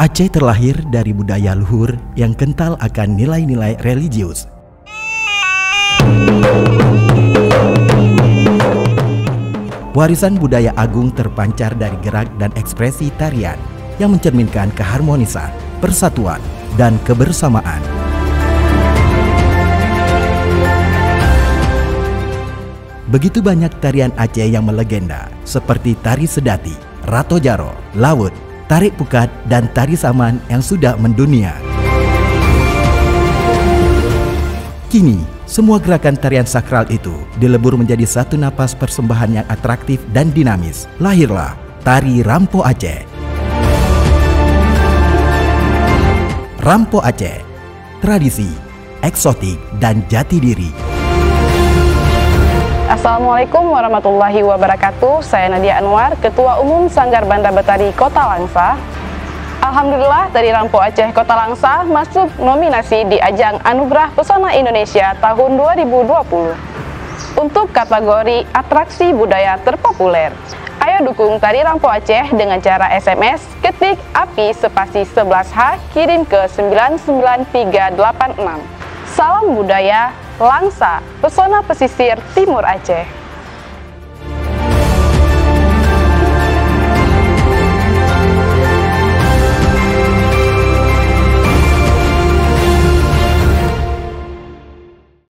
Aceh terlahir dari budaya luhur yang kental akan nilai-nilai religius. Warisan budaya agung terpancar dari gerak dan ekspresi tarian yang mencerminkan keharmonisan, persatuan, dan kebersamaan. Begitu banyak tarian Aceh yang melegenda, seperti tari sedati, rato jaro, laut, tarik pukat, dan tari saman yang sudah mendunia. Kini, semua gerakan tarian sakral itu dilebur menjadi satu napas persembahan yang atraktif dan dinamis. Lahirlah Tari Rampo Aceh. Rampo Aceh, tradisi, eksotik, dan jati diri. Assalamualaikum warahmatullahi wabarakatuh. Saya Nadia Anwar, Ketua Umum Sanggar Banda Betari Kota Langsa. Alhamdulillah, Tari Rampo Aceh Kota Langsa masuk nominasi di ajang Anugerah Pesona Indonesia tahun 2020 untuk kategori atraksi budaya terpopuler. Ayo dukung Tari Rampo Aceh dengan cara SMS ketik API spasi 11H kirim ke 99386. Salam budaya Langsa, pesona pesisir Timur Aceh.